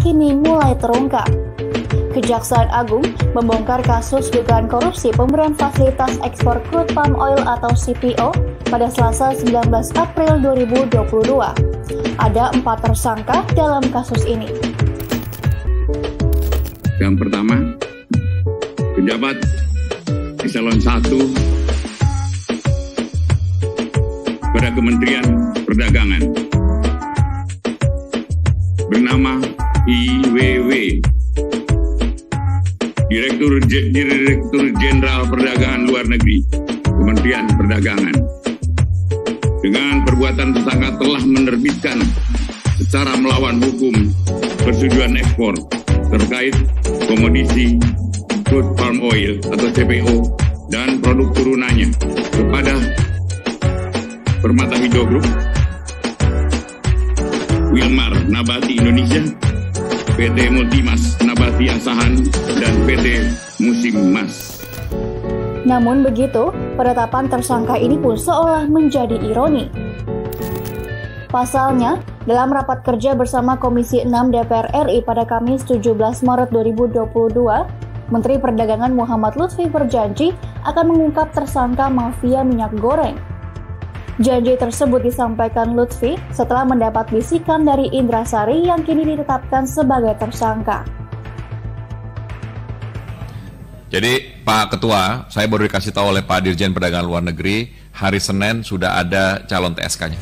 kini mulai terungkap. Kejaksaan Agung membongkar kasus dugaan korupsi pemberian fasilitas ekspor crude palm oil atau CPO pada Selasa 19 April 2022. Ada 4 tersangka dalam kasus ini. Yang pertama, pejabat eselon 1 pada Kementerian Perdagangan bernama IWW, Direktur Jenderal Perdagangan Luar Negeri, Kementerian Perdagangan. Dengan perbuatan tersangka telah menerbitkan secara melawan hukum persetujuan ekspor terkait komoditi crude palm oil atau CPO dan produk turunannya kepada Permata Hijau Group, Wilmar Nabati Indonesia, PT Multimas Nabati Asahan, dan PT Musim Mas. Namun begitu, penetapan tersangka ini pun seolah menjadi ironi. Pasalnya, dalam rapat kerja bersama Komisi 6 DPR RI pada Kamis 17 Maret 2022, Menteri Perdagangan Muhammad Lutfi berjanji akan mengungkap tersangka mafia minyak goreng. Janji tersebut disampaikan Lutfi setelah mendapat bisikan dari Indra Sari yang kini ditetapkan sebagai tersangka. Jadi Pak Ketua, saya baru dikasih tahu oleh Pak Dirjen Perdagangan Luar Negeri, hari Senin sudah ada calon TSK-nya.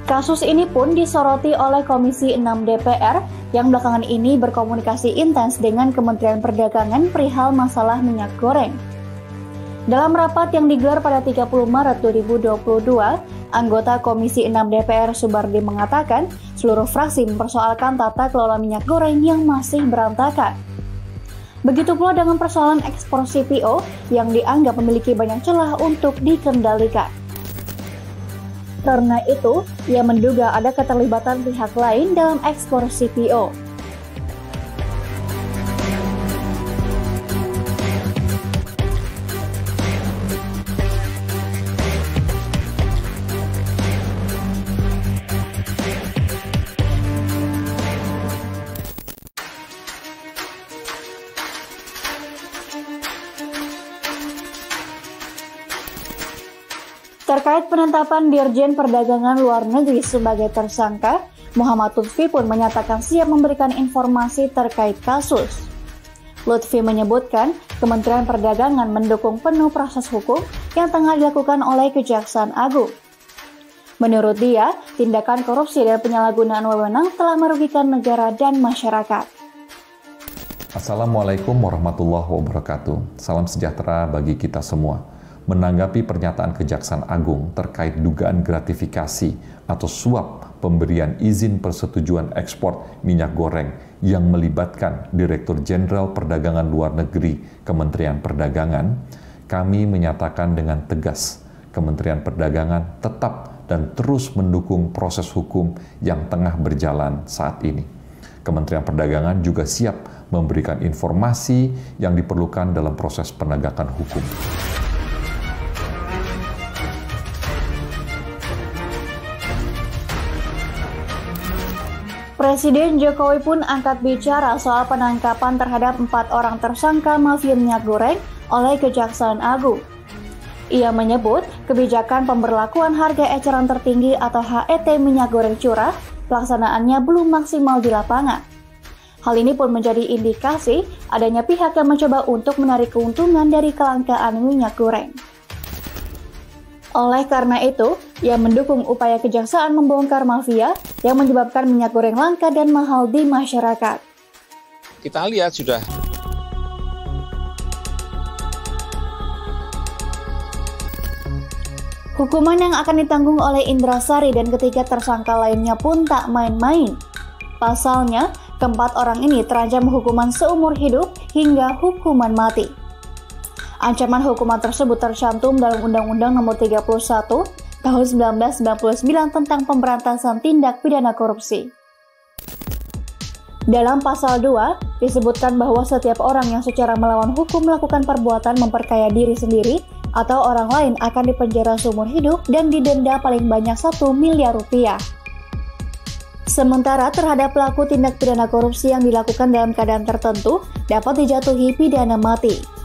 Kasus ini pun disoroti oleh Komisi 6 DPR yang belakangan ini berkomunikasi intens dengan Kementerian Perdagangan perihal masalah minyak goreng. Dalam rapat yang digelar pada 30 Maret 2022, anggota Komisi 6 DPR Subardi mengatakan seluruh fraksi mempersoalkan tata kelola minyak goreng yang masih berantakan. Begitu pula dengan persoalan ekspor CPO yang dianggap memiliki banyak celah untuk dikendalikan. Karena itu, ia menduga ada keterlibatan pihak lain dalam ekspor CPO. Terkait penetapan Dirjen Perdagangan Luar Negeri sebagai tersangka, Muhammad Lutfi pun menyatakan siap memberikan informasi terkait kasus. Lutfi menyebutkan Kementerian Perdagangan mendukung penuh proses hukum yang tengah dilakukan oleh Kejaksaan Agung. Menurut dia, tindakan korupsi dan penyalahgunaan wewenang telah merugikan negara dan masyarakat. Assalamualaikum warahmatullahi wabarakatuh. Salam sejahtera bagi kita semua. Menanggapi pernyataan Kejaksaan Agung terkait dugaan gratifikasi atau suap pemberian izin persetujuan ekspor minyak goreng yang melibatkan Direktur Jenderal Perdagangan Luar Negeri Kementerian Perdagangan, kami menyatakan dengan tegas Kementerian Perdagangan tetap dan terus mendukung proses hukum yang tengah berjalan saat ini. Kementerian Perdagangan juga siap memberikan informasi yang diperlukan dalam proses penegakan hukum. Presiden Jokowi pun angkat bicara soal penangkapan terhadap 4 orang tersangka mafia minyak goreng oleh Kejaksaan Agung. Ia menyebut kebijakan pemberlakuan harga eceran tertinggi atau HET minyak goreng curah pelaksanaannya belum maksimal di lapangan. Hal ini pun menjadi indikasi adanya pihak yang mencoba untuk menarik keuntungan dari kelangkaan minyak goreng. Oleh karena itu, ia mendukung upaya kejaksaan membongkar mafia yang menyebabkan minyak goreng langka dan mahal di masyarakat. Kita lihat sudah hukuman yang akan ditanggung oleh Indra Sari dan ketiga tersangka lainnya pun tak main-main. Pasalnya, keempat orang ini terancam hukuman seumur hidup hingga hukuman mati. Ancaman hukuman tersebut tercantum dalam Undang-Undang Nomor 31 Tahun 1999 tentang Pemberantasan Tindak Pidana Korupsi. Dalam pasal 2 disebutkan bahwa setiap orang yang secara melawan hukum melakukan perbuatan memperkaya diri sendiri atau orang lain akan dipenjara seumur hidup dan didenda paling banyak 1 miliar rupiah. Sementara terhadap pelaku tindak pidana korupsi yang dilakukan dalam keadaan tertentu dapat dijatuhi pidana mati.